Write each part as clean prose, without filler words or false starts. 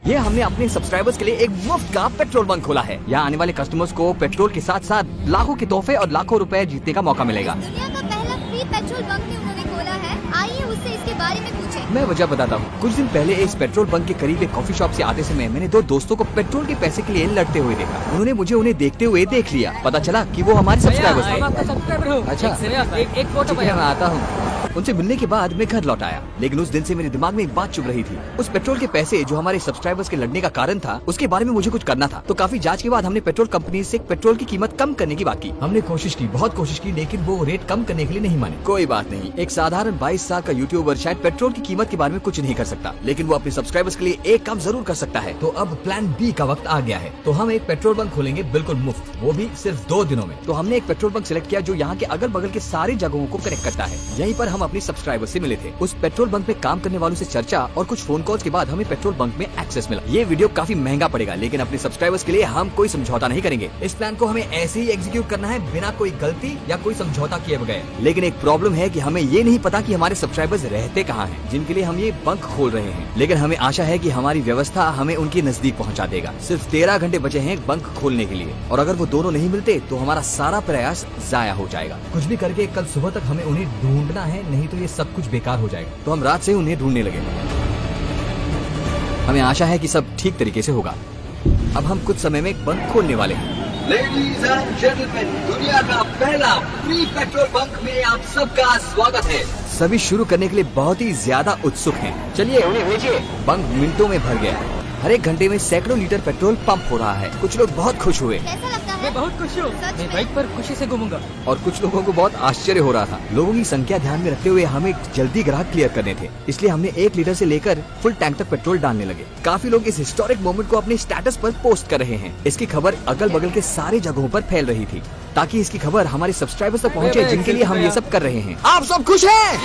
ये हमने अपने सब्सक्राइबर्स के लिए एक मुफ्त का पेट्रोल बंक खोला है। यहाँ आने वाले कस्टमर्स को पेट्रोल के साथ साथ लाखों के तोहफे और लाखों रुपए जीतने का मौका मिलेगा। दुनिया का पहला फ्री पेट्रोल बंक भी उन्होंने खोला है। आइए उससे इसके बारे में पूछें। मैं वजह बताता हूँ। कुछ दिन पहले इस पेट्रोल बंक के करीब एक कॉफी शॉप से आते समय मैंने दो दोस्तों को पेट्रोल के पैसे के लिए लड़ते हुए देखा। उन्होंने मुझे उन्हें देखते हुए देख लिया। पता चला कि वो हमारे सब्सक्राइबर्स थे। अच्छा, एक फोटो ठीक है, मैं आता हूँ। उनसे मिलने के बाद मैं घर लौट आया, लेकिन उस दिन से मेरे दिमाग में एक बात चुभ रही थी। उस पेट्रोल के पैसे जो हमारे सब्सक्राइबर्स के लड़ने का कारण था, उसके बारे में मुझे कुछ करना था। तो काफी जांच के बाद हमने पेट्रोल कंपनी से पेट्रोल की कीमत कम करने की बात की। हमने कोशिश की, बहुत कोशिश की, लेकिन वो रेट कम करने के लिए नहीं माने। कोई बात नहीं, एक साधारण 22 साल का यूट्यूबर शायद पेट्रोल की कीमत के बारे में कुछ नहीं कर सकता, लेकिन वो अपने सब्सक्राइबर्स के लिए एक काम जरूर कर सकता है। तो अब प्लान बी का वक्त आ गया है। तो हम एक पेट्रोल बंक खोलेंगे बिल्कुल मुफ्त, वो भी सिर्फ 2 दिनों में। तो हमने एक पेट्रोल बंक सिलेक्ट किया जो यहाँ के अगल बगल के सारी जगहों को कनेक्ट करता है। यहीं पर हम अपनी सब्सक्राइबर्स से मिले थे। उस पेट्रोल बंक में काम करने वालों से चर्चा और कुछ फोन कॉल्स के बाद हमें पेट्रोल बंक में एक्सेस मिला। ये वीडियो काफी महंगा पड़ेगा, लेकिन अपने सब्सक्राइबर्स के लिए हम कोई समझौता नहीं करेंगे। इस प्लान को हमें ऐसे ही एग्जीक्यूट करना है, बिना कोई गलती या कोई समझौता किए बगैर। लेकिन एक प्रॉब्लम है कि हमें ये नहीं पता कि हमारे सब्सक्राइबर्स रहते कहाँ हैं, जिनके लिए हम ये बंक खोल रहे हैं। लेकिन हमें आशा है कि हमारी व्यवस्था हमें उनके नजदीक पहुँचा देगा। सिर्फ 13 घंटे बचे हैं बंक खोलने के लिए, और अगर वो दोनों नहीं मिलते तो हमारा सारा प्रयास जाया हो जाएगा। कुछ भी करके कल सुबह तक हमें उन्हें ढूंढना है, नहीं तो ये सब कुछ बेकार हो जाएगा। तो हम रात से उन्हें ढूंढने लगे। हमें आशा है कि सब ठीक तरीके से होगा। अब हम कुछ समय में बंक खोलने वाले हैं। लेडीज एंड जेंटलमैन, दुनिया का पहला फ्री पेट्रोल बंक में आप सबका स्वागत है। सभी शुरू करने के लिए बहुत ही ज्यादा उत्सुक हैं। चलिए उन्हें भेजिए। बंक मिनटों में भर गया। हर एक घंटे में सैकड़ों लीटर पेट्रोल पंप हो रहा है। कुछ लोग बहुत खुश हुए। कैसा लगता है? मैं बहुत खुश हूँ। सच मैं में? बाइक पर खुशी से घूमूंगा। और कुछ लोगों को बहुत आश्चर्य हो रहा था। लोगों की संख्या ध्यान में रखते हुए हमें जल्दी ग्राहक क्लियर करने थे, इसलिए हमने 1 लीटर से लेकर फुल टैंक तक पेट्रोल डालने लगे। काफी लोग इस हिस्टोरिक मोमेंट को अपने स्टेटस पर पोस्ट कर रहे हैं। इसकी खबर अगल बगल के सारे जगहों पर फैल रही थी, ताकि इसकी खबर हमारे सब्सक्राइबर्स तक पहुंचे, जिनके लिए हम ये सब कर रहे हैं। आप सब खुश हैं?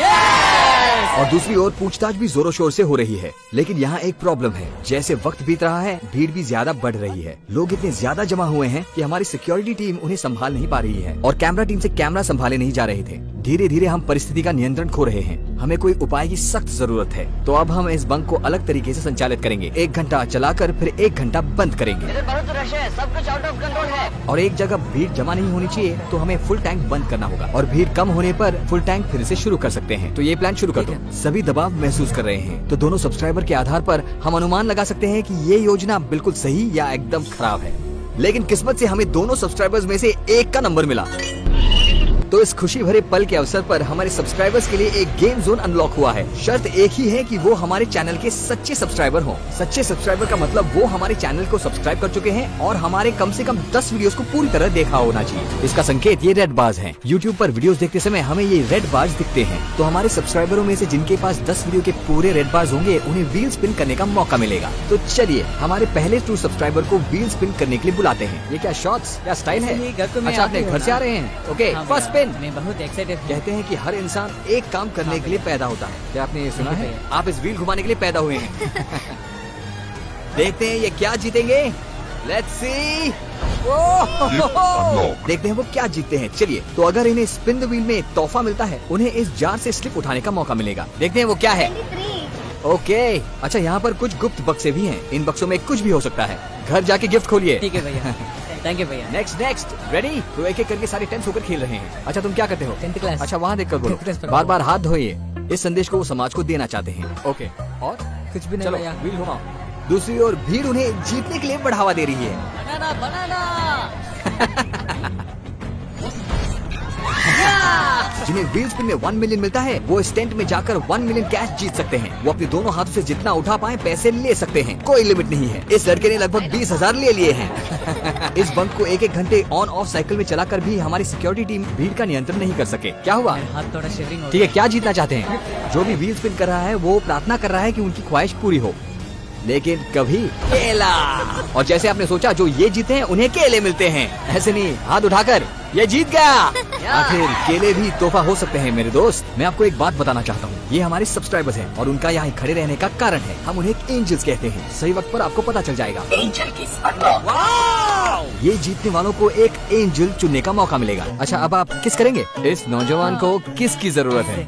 और दूसरी ओर पूछताछ भी जोरों शोर से हो रही है। लेकिन यहाँ एक प्रॉब्लम है। जैसे वक्त बीत रहा है, भीड़ भी ज्यादा बढ़ रही है। लोग इतने ज्यादा जमा हुए हैं कि हमारी सिक्योरिटी टीम उन्हें संभाल नहीं पा रही है, और कैमरा टीम से कैमरा संभाले नहीं जा रहे थे। धीरे धीरे हम परिस्थिति का नियंत्रण खो रहे हैं। हमें कोई उपाय की सख्त जरूरत है। तो अब हम इस बंक को अलग तरीके से संचालित करेंगे। 1 घंटा चलाकर फिर 1 घंटा बंद करेंगे। बहुत रश है, सब कुछ आउट ऑफ कंट्रोल है। और एक जगह भीड़ जमा नहीं होनी चाहिए, तो हमें फुल टैंक बंद करना होगा, और भीड़ कम होने पर फुल टैंक फिर से शुरू कर सकते हैं। तो ये प्लान शुरू कर दो। सभी दबाव महसूस कर रहे हैं, तो दोनों सब्सक्राइबर के आधार पर हम अनुमान लगा सकते हैं कि ये योजना बिल्कुल सही या एकदम खराब है। लेकिन किस्मत से हमें दोनों सब्सक्राइबर्स में से एक का नंबर मिला। तो इस खुशी भरे पल के अवसर पर हमारे सब्सक्राइबर्स के लिए एक गेम जोन अनलॉक हुआ है। शर्त एक ही है कि वो हमारे चैनल के सच्चे सब्सक्राइबर हों। सच्चे सब्सक्राइबर का मतलब वो हमारे चैनल को सब्सक्राइब कर चुके हैं और हमारे कम से कम 10 वीडियोस को पूरी तरह देखा होना चाहिए। इसका संकेत ये रेड बार्स हैं। YouTube पर वीडियोस देखते समय हमें ये रेड बार्स दिखते हैं। तो हमारे सब्सक्राइबरों में से जिनके पास 10 वीडियो के पूरे रेड बार्स होंगे, उन्हें व्हील स्पिन करने का मौका मिलेगा। तो चलिए हमारे पहले 2 सब्सक्राइबर को व्हील स्पिन करने के लिए बुलाते हैं। ये क्या शॉट्स या स्टाइल है? अच्छा, अपने घर से आ रहे हैं? Okay, first spin. मैं बहुत एक्साइटेड हूँ। कहते हैं कि हर इंसान एक काम करने के लिए पैदा होता है। क्या आपने ये सुना है? आप इस व्हील घुमाने के लिए पैदा हुए हैं। देखते हैं ये क्या जीतेंगे। Let's see. देखते हैं वो क्या जीतते हैं। चलिए, तो अगर इन्हें स्पिन द व्हील में तोहफा मिलता है, उन्हें इस जार से स्लिप उठाने का मौका मिलेगा। देखते हैं वो क्या है। 23। ओके, अच्छा, यहाँ पर कुछ गुप्त बक्से भी हैं। इन बक्सों में कुछ भी हो सकता है। घर जाके गिफ्ट खोलिए। ठीक है भैया। थैंक यू भैया। Next ready? तो एक एक करके सारे टेंस होकर खेल रहे हैं। अच्छा, तुम क्या करते हो? 10th class. अच्छा, वहाँ देखकर बोलो। 10th class. बार बार हाथ धोइए। इस संदेश को वो समाज को देना चाहते हैं। ओके, और कुछ भी नहीं चलो भैया। व्हील घुमाओ। दूसरी ओर भीड़ उन्हें जीतने के लिए बढ़ावा दे रही है। बनाना बनाना। जिन्हें व्हील स्पिन में 1 मिलियन मिलता है, वो इस टेंट में जाकर 1 मिलियन कैश जीत सकते हैं। वो अपने दोनों हाथों से जितना उठा पाए पैसे ले सकते हैं। कोई लिमिट नहीं है। इस लड़के ने लगभग 20,000 ले लिए हैं। इस बंक को 1-1 घंटे ऑन ऑफ साइकिल में चलाकर भी हमारी सिक्योरिटी टीम भीड़ का नियंत्रण नहीं कर सके। क्या हुआ? हाथ थोड़ा शेविंग हो ठीक है, क्या जीतना चाहते हैं? जो भी व्हील स्पिन कर रहा है वो प्रार्थना कर रहा है कि उनकी ख्वाहिश पूरी हो, लेकिन कभी केला। और जैसे आपने सोचा, जो ये जीते हैं उन्हें केले मिलते हैं। ऐसे नहीं, हाथ उठाकर ये जीत गया। आखिर केले भी तोहफा हो सकते हैं मेरे दोस्त। मैं आपको एक बात बताना चाहता हूँ। ये हमारे सब्सक्राइबर्स हैं और उनका यहाँ खड़े रहने का कारण है। हम उन्हें एंजल्स कहते हैं। सही वक्त पर आपको पता चल जाएगा। ये जीतने वालों को एक एंजल चुनने का मौका मिलेगा। अच्छा, अब आप किस करेंगे? इस नौजवान को किसकी जरूरत है?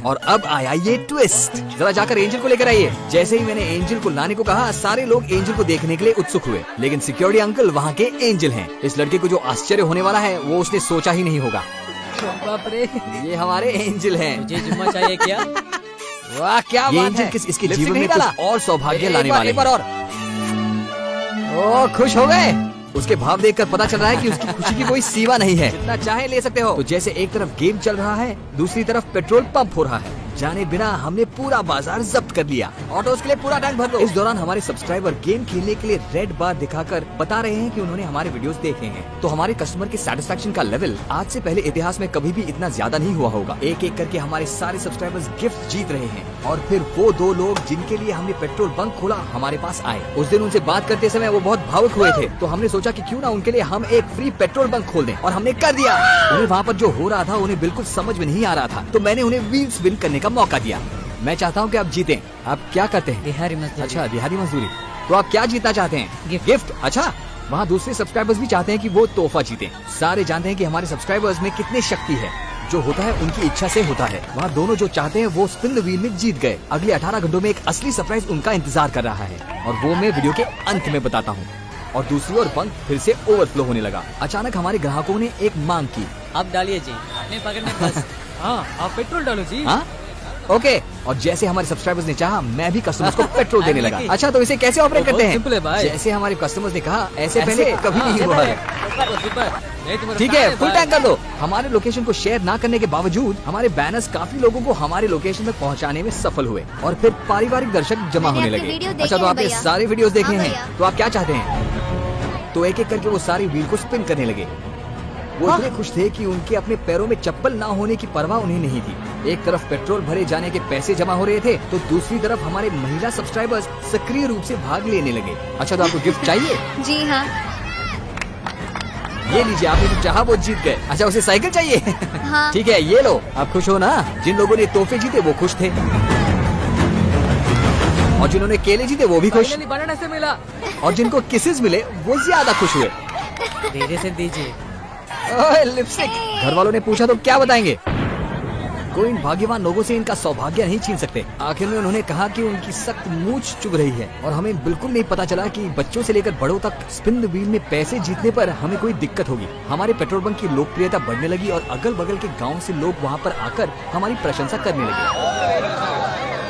और अब आया ये ट्विस्ट। जरा जाकर एंजल को लेकर आइए। जैसे ही मैंने एंजल को लाने को कहा, सारे लोग एंजल को देखने के लिए उत्सुक हुए, लेकिन सिक्योरिटी अंकल वहाँ के एंजल हैं। इस लड़के को जो आश्चर्य होने वाला है वो उसने सोचा ही नहीं होगा। बाप रे, ये हमारे एंजल हैं। मुझे जुम्मा चाहिए क्या? वाह क्या ये बात एंजल है। किस- इसके लिपस्टिक जीवन में नहीं कुछ और सौभाग्य लाने वाले हैं। और ओ खुश हो गए। उसके भाव देखकर पता चल रहा है कि उसकी खुशी की कोई सीमा नहीं है। जितना चाहे ले सकते हो। तो जैसे एक तरफ गेम चल रहा है, दूसरी तरफ पेट्रोल पंप हो रहा है। जाने बिना हमने पूरा बाजार जब्त कर लिया। ऑटोस के लिए पूरा टैंक भर दो। इस दौरान हमारे सब्सक्राइबर गेम खेलने के लिए रेड बार दिखाकर बता रहे हैं कि उन्होंने हमारे वीडियोस देखे हैं। तो हमारे कस्टमर के सेटिस्फेक्शन का लेवल आज से पहले इतिहास में कभी भी इतना ज्यादा नहीं हुआ होगा। एक एक करके हमारे सारे सब्सक्राइबर्स गिफ्ट जीत रहे हैं। और फिर वो 2 लोग जिनके लिए हमने पेट्रोल बंक खोला हमारे पास आए। उस दिन उनसे बात करते समय वो बहुत भावुक हुए थे, तो हमने सोचा कि क्यों ना उनके लिए हम एक फ्री पेट्रोल बंक खोल दें, और हमने कर दिया। उन्हें वहाँ पर जो हो रहा था उन्हें बिल्कुल समझ में नहीं आ रहा था, तो मैंने उन्हें व्हील स्पिन करने का मौका दिया। मैं चाहता हूँ कि आप जीतें। आप क्या करते हैं? दिहाड़ी मजदूरी। अच्छा, दिहाड़ी मजदूरी। तो आप क्या जीतना चाहते हैं? गिफ्ट। गिफ्ट। अच्छा, वहाँ दूसरे सब्सक्राइबर्स भी चाहते हैं कि वो तोहफा जीतें। सारे जानते हैं कि हमारे सब्सक्राइबर्स में कितनी शक्ति है। जो होता है उनकी इच्छा से होता है। वहाँ दोनों जो चाहते हैं वो स्पिन द व्हील में जीत गए। अगले 18 घंटों में एक असली सरप्राइज उनका इंतजार कर रहा है, और वो मैं वीडियो के अंत में बताता हूँ। और दूसरी ओर बंक फिर से ओवरफ्लो होने लगा। अचानक हमारे ग्राहकों ने एक मांग की। आप डालिए जी, अपने पकड़ में बस। हाँ, आप पेट्रोल डालो जी। हाँ ओके। और जैसे हमारे सब्सक्राइबर्स ने चाहा, मैं भी कस्टमर्स को पेट्रोल देने लगा। अच्छा, तो इसे कैसे ऑपरेट करते हैं? सिंपल है भाई। जैसे हमारे कस्टमर्स ने कहा, ऐसे पहले कभी नहीं हुआ है। है। ठीक है, फुल टैंक कर दो। हमारे लोकेशन को शेयर ना करने के बावजूद हमारे बैनर्स काफी लोगों को हमारे लोकेशन तक पहुंचाने में सफल हुए, और फिर पारिवारिक दर्शक जमा मैंने होने आपके लगे। वीडियो देखे अच्छा, तो हैं आपने भैया। सारे वीडियोस देखे हाँ हैं, भैया। तो आप क्या चाहते हैं? तो एक एक करके वो सारी व्हील को स्पिन करने लगे। वो इतने खुश थे कि उनके अपने पैरों में चप्पल ना होने की परवाह उन्हें नहीं थी। एक तरफ पेट्रोल भरे जाने के पैसे जमा हो रहे थे, तो दूसरी तरफ हमारे महिला सब्सक्राइबर्स सक्रिय रूप से भाग लेने लगे। अच्छा, तो आपको गिफ्ट चाहिए? जी हाँ। ये लीजिए, आपने जो चाहा वो जीत गए। अच्छा, उसे साइकिल चाहिए? हाँ। ठीक है, ये लो। आप खुश हो ना? जिन लोगों ने तोहफे जीते वो खुश थे, और जिन्होंने केले जीते वो भी खुश, फाइनली बनाना से मिला। और जिनको किसेस मिले वो ज्यादा खुश हुए। धीरे से दीजिए। ओए, लिपस्टिक। घर वालों ने पूछा तो क्या बताएंगे? कोई इन भाग्यवान लोगों से इनका सौभाग्य नहीं छीन सकते। आखिर में उन्होंने कहा कि उनकी सख्त मूंछ चुभ रही है, और हमें बिल्कुल नहीं पता चला कि बच्चों से लेकर बड़ों तक स्पिन द व्हील में पैसे जीतने पर हमें कोई दिक्कत होगी। हमारे पेट्रोल पंप की लोकप्रियता बढ़ने लगी, और अगल बगल के गाँव से लोग वहाँ पर आकर हमारी प्रशंसा करने लगे।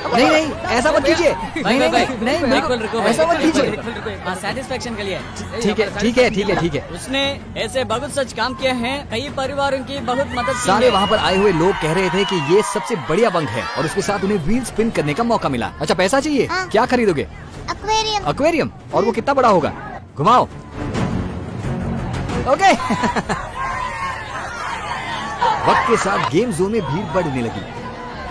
नहीं नहीं, ऐसा मत कीजिए। नहीं नहीं नहीं, बिल्कुल रुको भाई, ऐसा मत कीजिए। बिल्कुल रुको। हाँ, सेटिस्फेक्शन के लिए। ठीक है ठीक है ठीक है ठीक है। उसने ऐसे बहुत सच काम किए हैं, कई परिवारों की बहुत मदद की सारे है। वहाँ पर आए हुए लोग कह रहे थे कि ये सबसे बढ़िया बंक है, और उसके साथ उन्हें व्हील स्पिन करने का मौका मिला। अच्छा, पैसा चाहिए? हाँ। क्या खरीदोगे? एक्वेरियम। एक्वेरियम। और वो कितना बड़ा होगा? घुमाओ। ओके। वक्त के साथ गेम जोन में भीड़ बढ़ने लगी।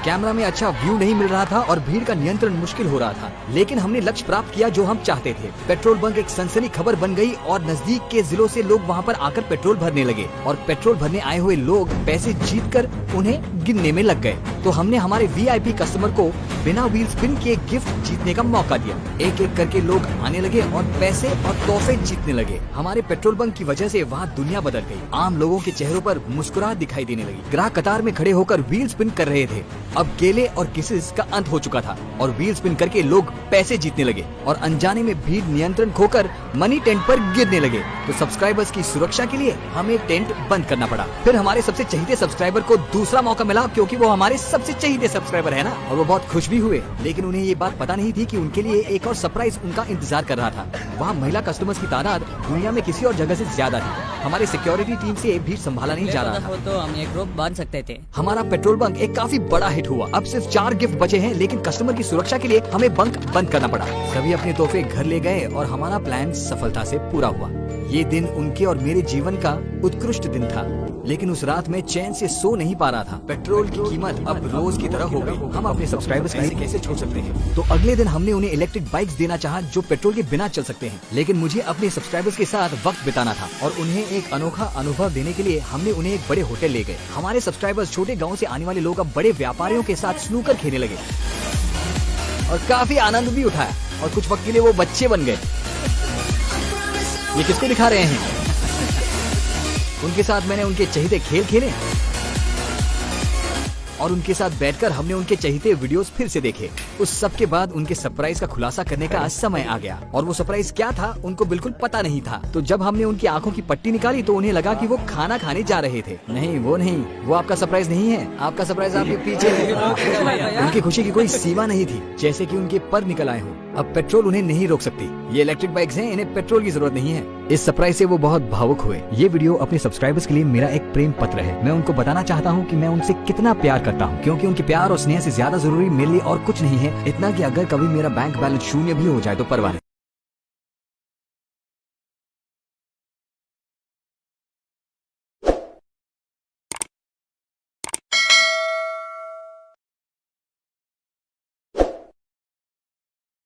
कैमरा में अच्छा व्यू नहीं मिल रहा था, और भीड़ का नियंत्रण मुश्किल हो रहा था, लेकिन हमने लक्ष्य प्राप्त किया जो हम चाहते थे। पेट्रोल बंक एक सनसनी खबर बन गई, और नजदीक के जिलों से लोग वहां पर आकर पेट्रोल भरने लगे, और पेट्रोल भरने आए हुए लोग पैसे जीतकर उन्हें गिनने में लग गए। तो हमने हमारे वीआईपी कस्टमर को बिना व्हील स्पिन के गिफ्ट जीतने का मौका दिया। एक एक करके लोग आने लगे और पैसे और तोहफे जीतने लगे। हमारे पेट्रोल बंक की वजह से वहाँ दुनिया बदल गई। आम लोगों के चेहरों पर मुस्कुराहट दिखाई देने लगी। ग्राहक कतार में खड़े होकर व्हील स्पिन कर रहे थे। अब केले और किसेस का अंत हो चुका था, और व्हील स्पिन करके लोग पैसे जीतने लगे, और अनजाने में भीड़ नियंत्रण खोकर मनी टेंट पर गिरने लगे। तो सब्सक्राइबर्स की सुरक्षा के लिए हमें टेंट बंद करना पड़ा। फिर हमारे सबसे चहीते सब्सक्राइबर को दूसरा मौका मिला, क्योंकि वो हमारे सबसे चहीते सब्सक्राइबर है ना, और वो बहुत खुश भी हुए। लेकिन उन्हें ये बात पता नहीं थी कि उनके लिए एक और सरप्राइज उनका इंतजार कर रहा था। वहाँ महिला कस्टमर्स की तादाद दुनिया में किसी और जगह से ज्यादा थी। हमारे सिक्योरिटी टीम से भीड़ संभाला नहीं जा रहा था। तो हम एक ग्रुप बांध सकते थे। हमारा पेट्रोल बंक एक काफी बड़ा हिट हुआ। अब सिर्फ 4 गिफ्ट बचे हैं, लेकिन कस्टमर की सुरक्षा के लिए हमें बंक बंद करना पड़ा। सभी अपने तोहफे घर ले गए, और हमारा प्लान सफलता से पूरा हुआ। ये दिन उनके और मेरे जीवन का उत्कृष्ट दिन था, लेकिन उस रात में चैन से सो नहीं पा रहा था। पेट्रोल की कीमत अब रोज की तरह हो गई। हम अपने सब्सक्राइबर्स पैसे कैसे छोड़ सकते हैं? तो अगले दिन हमने उन्हें इलेक्ट्रिक बाइक्स देना चाहा, जो पेट्रोल के बिना चल सकते हैं। लेकिन मुझे अपने सब्सक्राइबर्स के साथ वक्त बिताना था, और उन्हें एक अनोखा अनुभव देने के लिए हमने उन्हें एक बड़े होटल ले गए। हमारे सब्सक्राइबर्स छोटे गाँव से आने वाले लोग अब बड़े व्यापारियों के साथ स्नूकर खेलने लगे, और काफी आनंद भी उठाया, और कुछ वक्त के लिए वो बच्चे बन गए। ये किसको दिखा रहे हैं? उनके साथ मैंने उनके चहीते खेल खेले। और उनके साथ बैठकर हमने उनके चहीते वीडियोस फिर से देखे। उस सब के बाद उनके सरप्राइज का खुलासा करने का समय आ गया और वो सरप्राइज क्या था उनको बिल्कुल पता नहीं था। तो जब हमने उनकी आंखों की पट्टी निकाली तो उन्हें लगा कि वो खाना खाने जा रहे थे। नहीं, वो आपका सरप्राइज नहीं है, आपका सरप्राइज आपके पीछे है। उनकी खुशी की कोई सीमा नहीं थी, जैसे कि उनके पर निकल आए हों। अब पेट्रोल उन्हें नहीं रोक सकती। ये इलेक्ट्रिक बाइक्स हैं, इन्हें पेट्रोल की जरूरत नहीं है। इस सरप्राइज से वो बहुत भावुक हुए। ये वीडियो अपने सब्सक्राइबर्स के लिए मेरा एक प्रेम पत्र है। मैं उनको बताना चाहता हूँ कि मैं उनसे कितना प्यार करता हूँ, क्योंकि उनके प्यार और स्नेह से ज्यादा जरूरी मेरे लिए और कुछ नहीं है। इतना कि अगर कभी मेरा बैंक बैलेंस शून्य भी हो जाए तो परवाह नहीं।